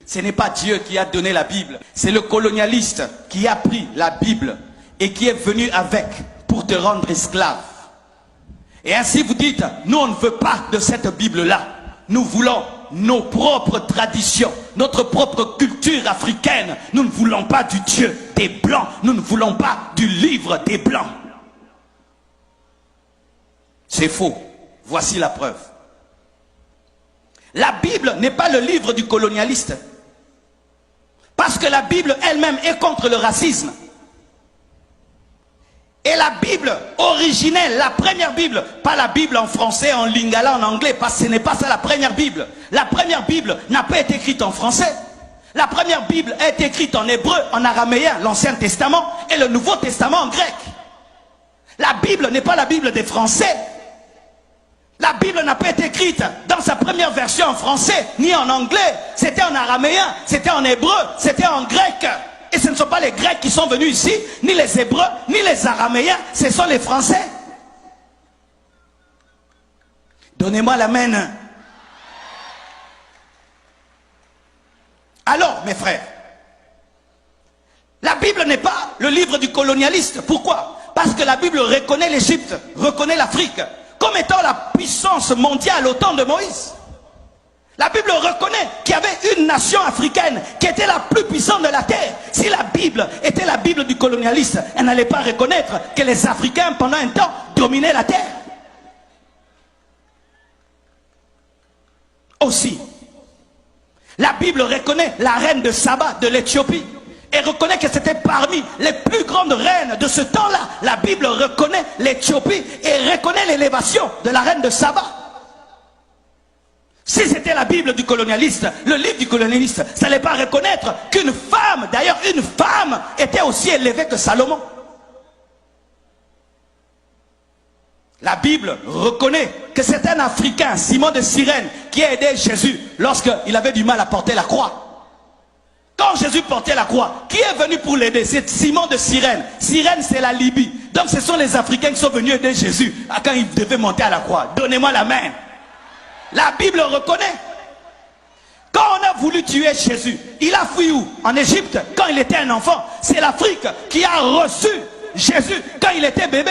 Ce n'est pas Dieu qui a donné la Bible, c'est le colonialiste qui a pris la Bible et qui est venu avec pour te rendre esclave. Et ainsi vous dites, nous on ne veut pas de cette Bible-là. Nous voulons nos propres traditions, notre propre culture africaine. Nous ne voulons pas du Dieu des Blancs, nous ne voulons pas du livre des Blancs. C'est faux. Voici la preuve. La Bible n'est pas le livre du colonialiste. Parce que la Bible elle-même est contre le racisme. Et la Bible originelle, la première Bible, pas la Bible en français, en lingala, en anglais, parce que ce n'est pas ça la première Bible. La première Bible n'a pas été écrite en français. La première Bible a été écrite en hébreu, en araméen, l'Ancien Testament, et le Nouveau Testament en grec. La Bible n'est pas la Bible des Français. La Bible n'a pas été écrite dans sa première version en français, ni en anglais. C'était en araméen, c'était en hébreu, c'était en grec. Et ce ne sont pas les Grecs qui sont venus ici, ni les Hébreux, ni les Araméens, ce sont les Français. Donnez-moi l'amen. Alors, mes frères, la Bible n'est pas le livre du colonialiste. Pourquoi? Parce que la Bible reconnaît l'Égypte, reconnaît l'Afrique, comme étant la puissance mondiale au temps de Moïse. La Bible reconnaît qu'il y avait une nation africaine qui était la plus puissante de la terre. Si la Bible était la Bible du colonialiste, elle n'allait pas reconnaître que les Africains, pendant un temps, dominaient la terre. Aussi, la Bible reconnaît la reine de Saba de l'Éthiopie et reconnaît que c'était parmi les plus grandes reines de ce temps-là. La Bible reconnaît l'Éthiopie et reconnaît l'élévation de la reine de Saba. Si c'était la Bible du colonialiste, le livre du colonialiste, ça n'allait pas reconnaître qu'une femme, d'ailleurs une femme, était aussi élevée que Salomon. La Bible reconnaît que c'est un Africain, Simon de Cyrène, qui a aidé Jésus lorsqu'il avait du mal à porter la croix. Quand Jésus portait la croix, qui est venu pour l'aider? C'est Simon de Cyrène. Cyrène, c'est la Libye. Donc ce sont les Africains qui sont venus aider Jésus quand il devait monter à la croix. Donnez-moi la main. La Bible reconnaît. Quand on a voulu tuer Jésus, il a fui où? En Égypte, quand il était un enfant. C'est l'Afrique qui a reçu Jésus quand il était bébé.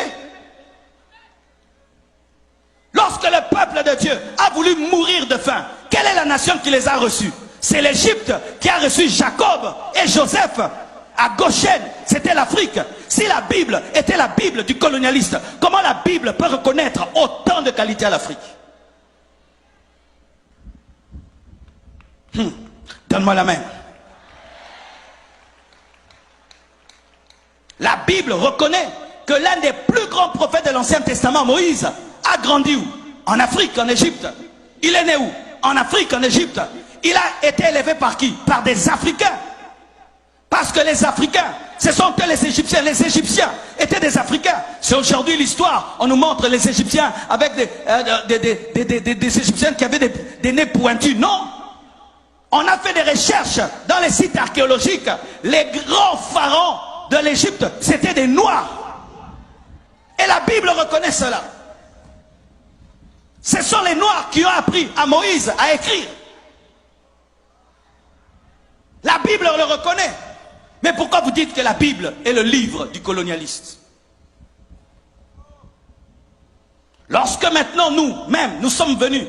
Lorsque le peuple de Dieu a voulu mourir de faim, quelle est la nation qui les a reçus? C'est l'Égypte qui a reçu Jacob et Joseph à Goshen. C'était l'Afrique. Si la Bible était la Bible du colonialiste, comment la Bible peut reconnaître autant de qualités à l'Afrique? Donne-moi la main. La Bible reconnaît que l'un des plus grands prophètes de l'Ancien Testament, Moïse, a grandi où? En Afrique, en Égypte. Il est né où? En Afrique, en Égypte. Il a été élevé par qui? Par des Africains. Parce que les Africains, ce sont eux les Égyptiens. Les Égyptiens étaient des Africains. C'est aujourd'hui l'histoire. On nous montre les Égyptiens avec des Égyptiens qui avaient des nez pointus. Non. On a fait des recherches dans les sites archéologiques. Les grands pharaons de l'Égypte, c'était des Noirs. Et la Bible reconnaît cela. Ce sont les Noirs qui ont appris à Moïse à écrire. La Bible le reconnaît. Mais pourquoi vous dites que la Bible est le livre du colonialiste? Lorsque maintenant nous-mêmes, nous sommes venus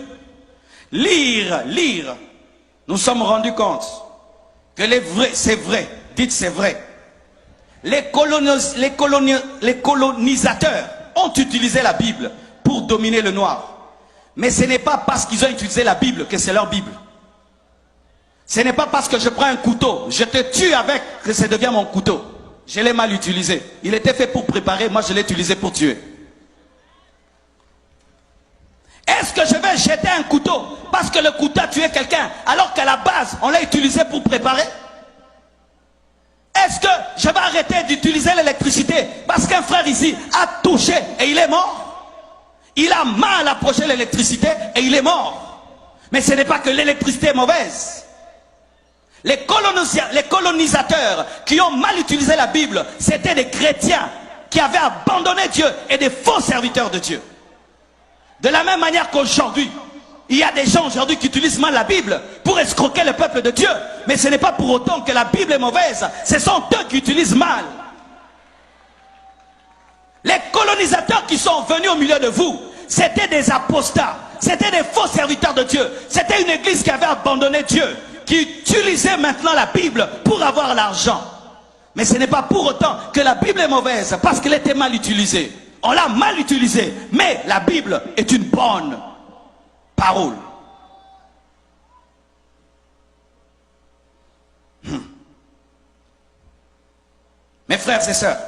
lire, nous sommes rendus compte que c'est vrai, dites c'est vrai. Les colonisateurs ont utilisé la Bible pour dominer le noir. Mais ce n'est pas parce qu'ils ont utilisé la Bible que c'est leur Bible. Ce n'est pas parce que je prends un couteau, je te tue avec, que ça devient mon couteau. Je l'ai mal utilisé. Il était fait pour préparer, moi je l'ai utilisé pour tuer. Est-ce que je vais jeter un couteau parce que le couteau a tué quelqu'un alors qu'à la base on l'a utilisé pour préparer? Est-ce que je vais arrêter d'utiliser l'électricité parce qu'un frère ici a touché et il est mort? Il a mal approché l'électricité et il est mort. Mais ce n'est pas que l'électricité est mauvaise. Les colonisateurs qui ont mal utilisé la Bible, c'était des chrétiens qui avaient abandonné Dieu et des faux serviteurs de Dieu. De la même manière qu'aujourd'hui, Il y a des gens aujourd'hui qui utilisent mal la Bible pour escroquer le peuple de Dieu. Mais ce n'est pas pour autant que la Bible est mauvaise. Ce sont eux qui utilisent mal. Les colonisateurs qui sont venus au milieu de vous, c'était des apostats. C'était des faux serviteurs de Dieu. C'était une église qui avait abandonné Dieu, qui utilisait maintenant la Bible pour avoir l'argent. Mais ce n'est pas pour autant que la Bible est mauvaise, parce qu'elle était mal utilisée. On l'a mal utilisée, mais la Bible est une bonne parole. Mes frères et sœurs,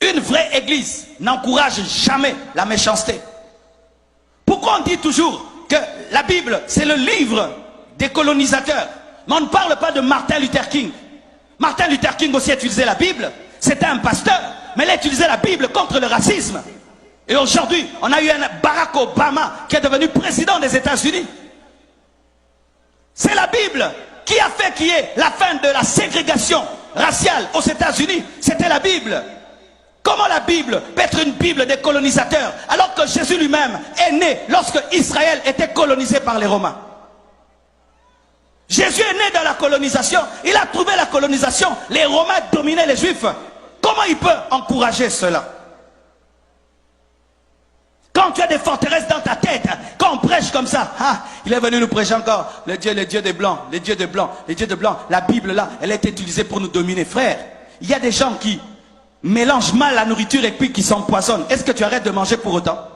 une vraie église n'encourage jamais la méchanceté. Pourquoi on dit toujours que la Bible, c'est le livre des colonisateurs? Mais on ne parle pas de Martin Luther King. Martin Luther King aussi utilisait la Bible. C'était un pasteur, mais il a utilisé la Bible contre le racisme. Et aujourd'hui, on a eu un Barack Obama qui est devenu président des États-Unis. C'est la Bible qui a fait qu'il y ait la fin de la ségrégation raciale aux États-Unis. C'était la Bible. Comment la Bible peut être une Bible des colonisateurs alors que Jésus lui-même est né lorsque Israël était colonisé par les Romains? Jésus est né dans la colonisation. Il a trouvé la colonisation. Les Romains dominaient les Juifs. Comment il peut encourager cela? Quand tu as des forteresses dans ta tête, quand on prêche comme ça, ah, il est venu nous prêcher encore, le Dieu des Blancs, les dieux des Blancs, les dieux de Blancs. La Bible là, elle a été utilisée pour nous dominer. Frère, il y a des gens qui mélangent mal la nourriture et puis qui s'empoisonnent. Est-ce que tu arrêtes de manger pour autant?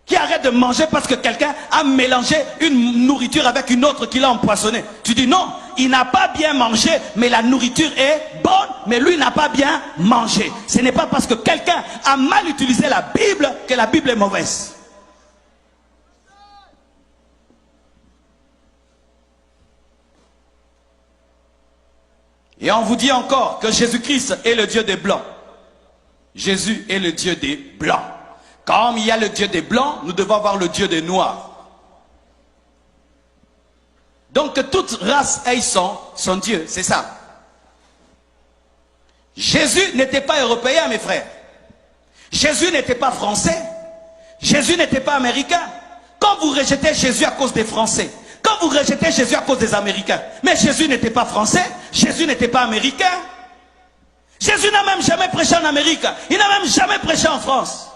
Qui arrête de manger parce que quelqu'un a mélangé une nourriture avec une autre qui l'a empoisonné? Tu dis non, il n'a pas bien mangé, mais la nourriture est bonne, mais lui n'a pas bien mangé. Ce n'est pas parce que quelqu'un a mal utilisé la Bible que la Bible est mauvaise. Et on vous dit encore que Jésus-Christ est le Dieu des Blancs. Jésus est le Dieu des Blancs. Comme il y a le Dieu des Blancs, nous devons avoir le Dieu des Noirs. Donc que toute race ait son Dieu, c'est ça. Jésus n'était pas européen, mes frères. Jésus n'était pas français. Jésus n'était pas américain. Quand vous rejetez Jésus à cause des Français, quand vous rejetez Jésus à cause des Américains, mais Jésus n'était pas français, Jésus n'était pas américain. Jésus n'a même jamais prêché en Amérique. Il n'a même jamais prêché en France.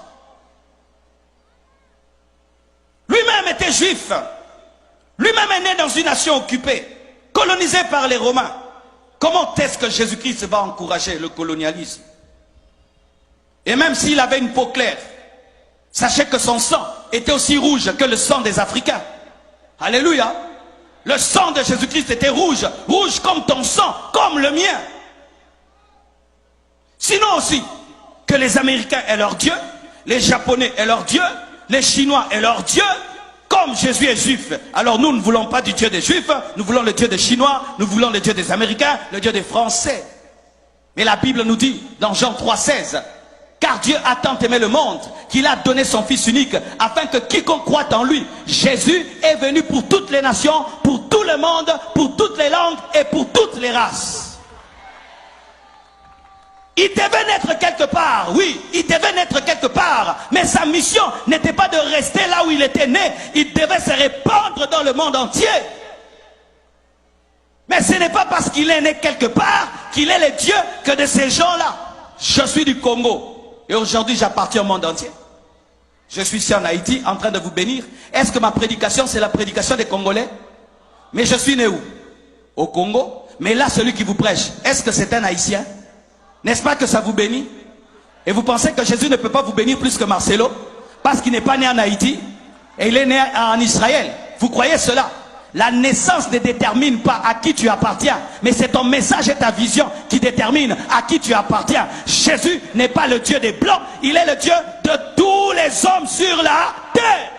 Lui-même était juif. Lui-même est né dans une nation occupée, colonisée par les Romains. Comment est-ce que Jésus-Christ va encourager le colonialisme? Et même s'il avait une peau claire, sachez que son sang était aussi rouge que le sang des Africains. Alléluia. Le sang de Jésus-Christ était rouge, rouge comme ton sang, comme le mien. Sinon aussi, que les Américains aient leur Dieu, les Japonais aient leur Dieu, les Chinois aient leur Dieu, comme Jésus est juif. Alors nous ne voulons pas du Dieu des Juifs, nous voulons le Dieu des Chinois, nous voulons le Dieu des Américains, le Dieu des Français. Mais la Bible nous dit, dans Jean 3,16, car Dieu a tant aimé le monde qu'il a donné son Fils unique, afin que quiconque croit en lui, Jésus est venu pour toutes les nations, pour tout le monde, pour toutes les langues et pour toutes les races. Il devait naître quelque part, oui, il devait naître quelque part, mais sa mission n'était pas de rester là où il était né, il devait se répandre dans le monde entier. Mais ce n'est pas parce qu'il est né quelque part qu'il est le Dieu que de ces gens-là. Je suis du Congo et aujourd'hui j'appartiens au monde entier. Je suis ici en Haïti en train de vous bénir. Est-ce que ma prédication c'est la prédication des Congolais? Mais je suis né où? Au Congo. Mais là celui qui vous prêche, est-ce que c'est un Haïtien? N'est-ce pas que ça vous bénit? Et vous pensez que Jésus ne peut pas vous bénir plus que Marcelo? Parce qu'il n'est pas né en Haïti et il est né en Israël. Vous croyez cela? La naissance ne détermine pas à qui tu appartiens, mais c'est ton message et ta vision qui détermine à qui tu appartiens. Jésus n'est pas le Dieu des Blancs, il est le Dieu de tous les hommes sur la terre.